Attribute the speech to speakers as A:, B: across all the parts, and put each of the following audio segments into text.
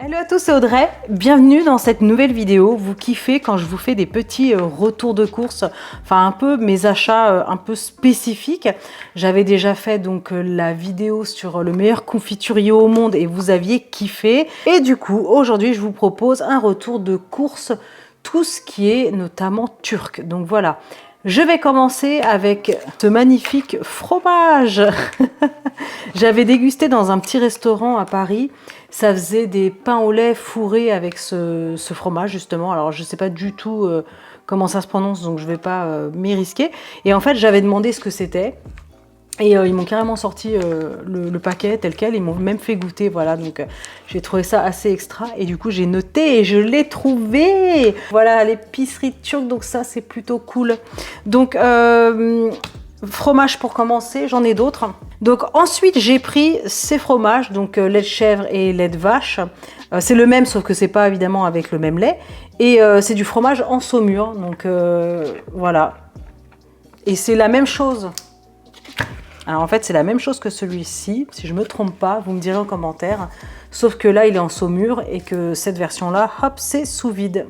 A: Hello à tous, c'est Audrey, bienvenue dans cette nouvelle vidéo. Vous kiffez quand je vous fais des petits retours de course, enfin un peu mes achats un peu spécifiques. J'avais déjà fait donc la vidéo sur le meilleur confiturier au monde et vous aviez kiffé. Et du coup, aujourd'hui, je vous propose un retour de course, tout ce qui est notamment turc. Donc voilà, je vais commencer avec ce magnifique fromage. J'avais dégusté dans un petit restaurant à Paris. Ça faisait des pains au lait fourrés avec ce fromage, justement. Alors, je ne sais pas du tout comment ça se prononce, donc je ne vais pas m'y risquer. Et en fait, j'avais demandé ce que c'était. Et ils m'ont carrément sorti le paquet tel quel. Ils m'ont même fait goûter, voilà. Donc, j'ai trouvé ça assez extra. Et du coup, j'ai noté et je l'ai trouvé. Voilà, l'épicerie turque. Donc, ça, c'est plutôt cool. Donc, fromage pour commencer, j'en ai d'autres. Donc ensuite j'ai pris ces fromages, donc lait de chèvre et lait de vache. C'est le même sauf que c'est pas évidemment avec le même lait. Et c'est du fromage en saumure, donc voilà. Et c'est la même chose. Alors en fait c'est la même chose que celui-ci, si je me trompe pas, vous me direz en commentaire. Sauf que là il est en saumure et que cette version-là, hop, c'est sous vide.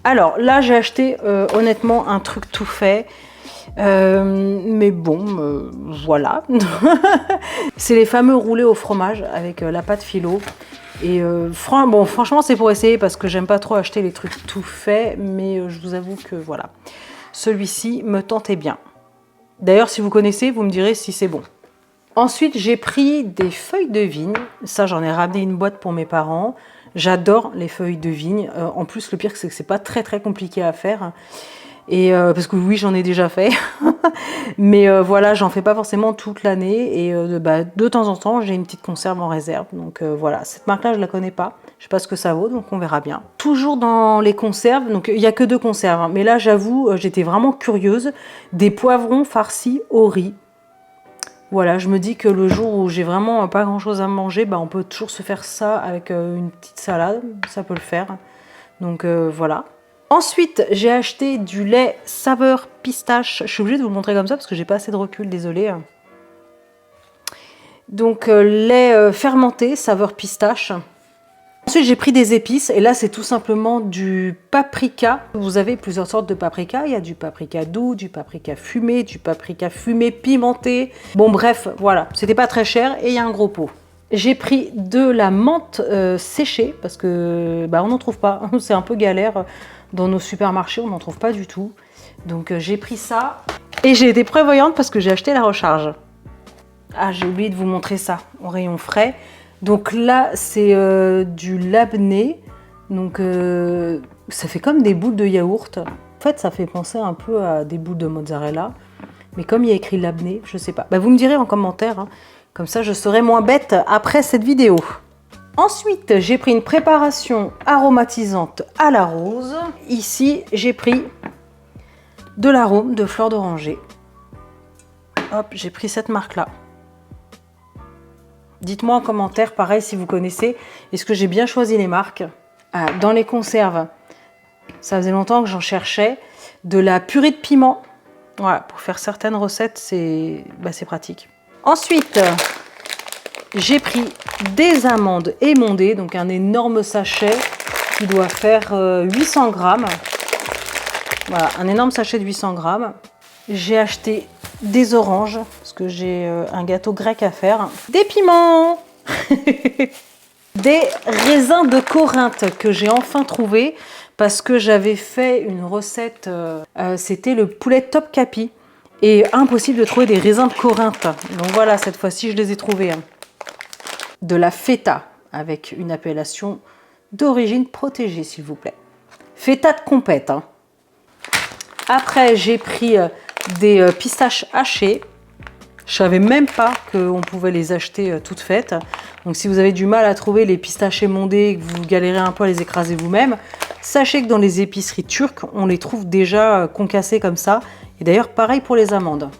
A: Alors là j'ai acheté honnêtement un truc tout fait. Mais bon, voilà. C'est les fameux roulés au fromage avec la pâte philo. Et franchement, c'est pour essayer parce que j'aime pas trop acheter les trucs tout faits. Mais je vous avoue que voilà, celui-ci me tentait bien. D'ailleurs, si vous connaissez, vous me direz si c'est bon. Ensuite, j'ai pris des feuilles de vigne. Ça, j'en ai ramené une boîte pour mes parents. J'adore les feuilles de vigne. En plus, le pire, c'est que c'est pas très compliqué à faire. Et parce que oui, j'en ai déjà fait, mais voilà, j'en fais pas forcément toute l'année. Et de temps en temps, j'ai une petite conserve en réserve. Donc voilà, cette marque-là, je la connais pas. Je sais pas ce que ça vaut, donc on verra bien. Toujours dans les conserves, donc il y a que 2 conserves. Hein, mais là, j'avoue, j'étais vraiment curieuse. Des poivrons farcis au riz. Voilà, je me dis que le jour où j'ai vraiment pas grand-chose à manger, on peut toujours se faire ça avec une petite salade. Ça peut le faire. Donc voilà. Ensuite, j'ai acheté du lait saveur pistache. Je suis obligée de vous le montrer comme ça parce que j'ai pas assez de recul, désolée. Donc, lait fermenté, saveur pistache. Ensuite, j'ai pris des épices et là, c'est tout simplement du paprika. Vous avez plusieurs sortes de paprika. Il y a du paprika doux, du paprika fumé pimenté. Bon, bref, voilà. C'était pas très cher et il y a un gros pot. J'ai pris de la menthe séchée parce que on n'en trouve pas. C'est un peu galère. Dans nos supermarchés, on n'en trouve pas du tout. Donc j'ai pris ça. Et j'ai été prévoyante parce que j'ai acheté la recharge. Ah, j'ai oublié de vous montrer ça au rayon frais. Donc là, c'est du labné. Donc ça fait comme des boules de yaourt. En fait, ça fait penser un peu à des boules de mozzarella. Mais comme il y a écrit labné, je sais pas. Vous me direz en commentaire. Hein. Comme ça, je serai moins bête après cette vidéo. Ensuite, j'ai pris une préparation aromatisante à la rose. Ici, j'ai pris de l'arôme de fleur d'oranger. Hop, j'ai pris cette marque-là. Dites-moi en commentaire, pareil, si vous connaissez. Est-ce que j'ai bien choisi les marques? Dans les conserves, ça faisait longtemps que j'en cherchais. De la purée de piment. Voilà, pour faire certaines recettes, c'est pratique. Ensuite, j'ai pris des amandes émondées, donc un énorme sachet qui doit faire 800 grammes. Voilà, un énorme sachet de 800 grammes. J'ai acheté des oranges, parce que j'ai un gâteau grec à faire. Des piments. Des raisins de Corinthe que j'ai enfin trouvé, parce que j'avais fait une recette, c'était le poulet top capi. Et impossible de trouver des raisins de Corinthe. Donc voilà, cette fois-ci, je les ai trouvés. De la feta, avec une appellation d'origine protégée, s'il vous plaît. Feta de compète. Hein. Après, j'ai pris des pistaches hachées. Je savais même pas qu'on pouvait les acheter toutes faites. Donc si vous avez du mal à trouver les pistaches émondées et que vous galérez un peu à les écraser vous-même, sachez que dans les épiceries turques, on les trouve déjà concassées comme ça. Et d'ailleurs, pareil pour les amandes.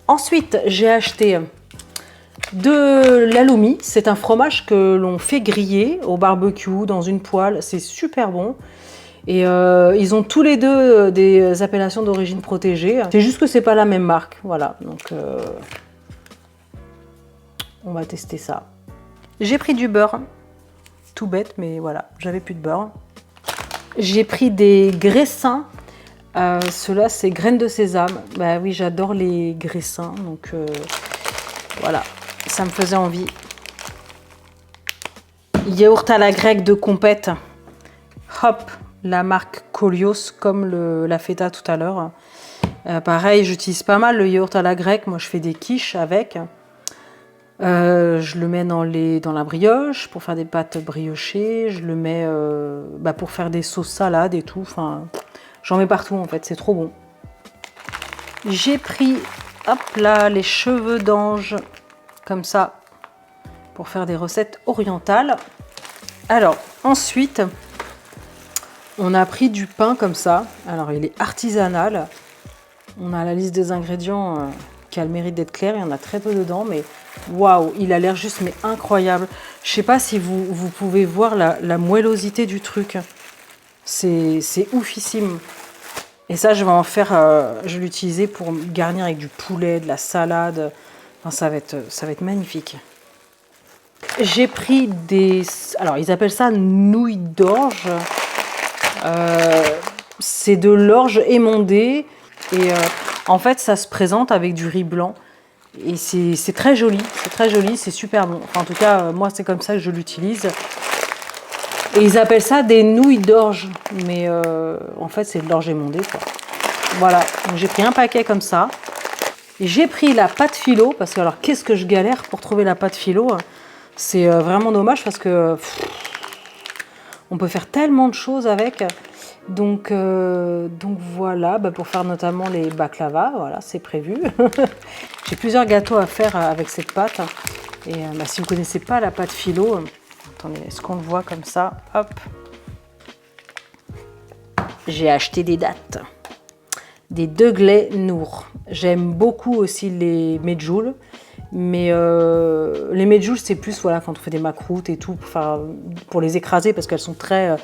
A: Ensuite, j'ai acheté de l'halloumi. C'est un fromage que l'on fait griller au barbecue dans une poêle. C'est super bon. Et ils ont tous les deux des appellations d'origine protégée. C'est juste que c'est pas la même marque. Voilà, donc on va tester ça. J'ai pris du beurre. tout bête, mais voilà, j'avais plus de beurre. J'ai pris des graissins. Ceux-là, c'est graines de sésame. Bah oui, j'adore les graissins, donc voilà, ça me faisait envie. Yaourt à la grecque de compète. Hop, la marque Kolios, comme la feta tout à l'heure. Pareil, j'utilise pas mal le yaourt à la grecque. Moi, je fais des quiches avec. Je le mets dans la brioche pour faire des pâtes briochées. Je le mets pour faire des sauces salades et tout. Enfin, j'en mets partout en fait, c'est trop bon. J'ai pris, hop là, les cheveux d'ange, comme ça, pour faire des recettes orientales. Alors, ensuite, on a pris du pain comme ça. Alors, il est artisanal. On a la liste des ingrédients qui a le mérite d'être claire. Il y en a très peu dedans, mais waouh, il a l'air juste mais incroyable. Je sais pas si vous pouvez voir la moellosité du truc. C'est oufissime. Et ça, je vais en faire, je vais l'utiliser pour garnir avec du poulet, de la salade. Enfin, ça va être magnifique. J'ai pris alors ils appellent ça nouilles d'orge. C'est de l'orge émondée et en fait ça se présente avec du riz blanc et c'est très joli, c'est super bon. Enfin, en tout cas, moi c'est comme ça que je l'utilise. Et ils appellent ça des nouilles d'orge, mais en fait c'est de l'orge émondée, quoi. Voilà, donc j'ai pris un paquet comme ça. J'ai pris la pâte philo, parce que alors qu'est-ce que je galère pour trouver la pâte philo. C'est vraiment dommage parce que on peut faire tellement de choses avec. Donc voilà, pour faire notamment les baklava, voilà, c'est prévu. J'ai plusieurs gâteaux à faire avec cette pâte. Et si vous ne connaissez pas la pâte philo, attendez, est-ce qu'on le voit comme ça? Hop. J'ai acheté des dattes. Des deglés Nour. J'aime beaucoup aussi les medjool, mais les medjool c'est plus voilà, quand on fait des macroutes et tout pour les écraser parce qu'elles sont très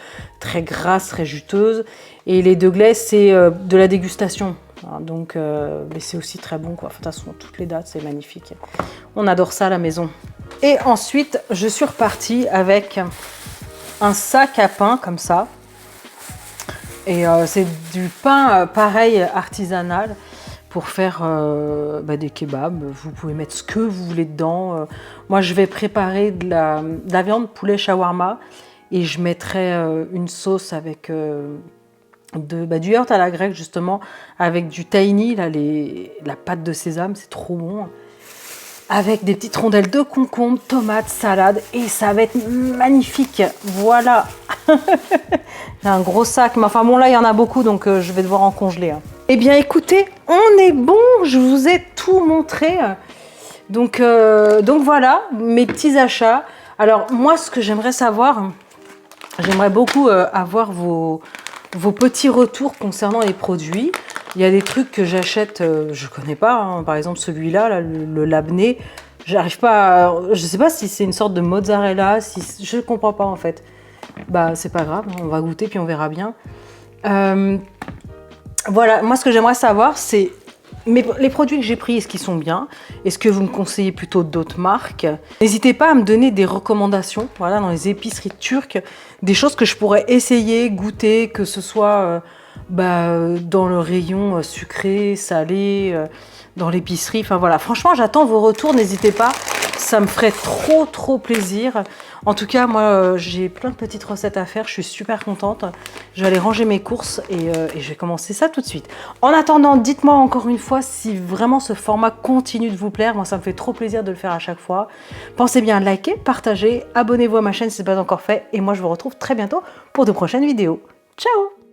A: grasses, très juteuses. Et les deglés c'est de la dégustation, donc mais c'est aussi très bon, quoi. De toute façon, toutes les dates c'est magnifique. On adore ça à la maison. Et ensuite je suis repartie avec un sac à pain comme ça. Et c'est du pain pareil artisanal pour faire des kebabs. Vous pouvez mettre ce que vous voulez dedans. Moi, je vais préparer de la viande poulet shawarma et je mettrai une sauce avec du yaourt à la grecque justement, avec du tahini, là, la pâte de sésame, c'est trop bon. Avec des petites rondelles de concombre, tomates, salade, et ça va être magnifique. Voilà. J'ai un gros sac, mais enfin bon, là il y en a beaucoup, donc je vais devoir en congeler. Eh bien écoutez, on est bon, je vous ai tout montré. Donc voilà, mes petits achats. Alors moi, ce que j'aimerais savoir, j'aimerais beaucoup avoir vos petits retours concernant les produits. Il y a des trucs que j'achète, je connais pas, hein. Par exemple celui-là, là, le labné, j'arrive pas à... Je sais pas si c'est une sorte de mozzarella, je comprends pas en fait. C'est pas grave, on va goûter puis on verra bien. Voilà, moi ce que j'aimerais savoir c'est les produits que j'ai pris, est-ce qu'ils sont bien? Est-ce que vous me conseillez plutôt d'autres marques? N'hésitez pas à me donner des recommandations, voilà, dans les épiceries turques, des choses que je pourrais essayer, goûter, que ce soit dans le rayon sucré, salé, dans l'épicerie. Enfin voilà, franchement, j'attends vos retours, n'hésitez pas. Ça me ferait trop plaisir. En tout cas, moi, j'ai plein de petites recettes à faire. Je suis super contente. Je vais aller ranger mes courses et je vais commencer ça tout de suite. En attendant, dites-moi encore une fois si vraiment ce format continue de vous plaire. Moi, ça me fait trop plaisir de le faire à chaque fois. Pensez bien à liker, partager, abonnez-vous à ma chaîne si ce n'est pas encore fait. Et moi, je vous retrouve très bientôt pour de prochaines vidéos. Ciao!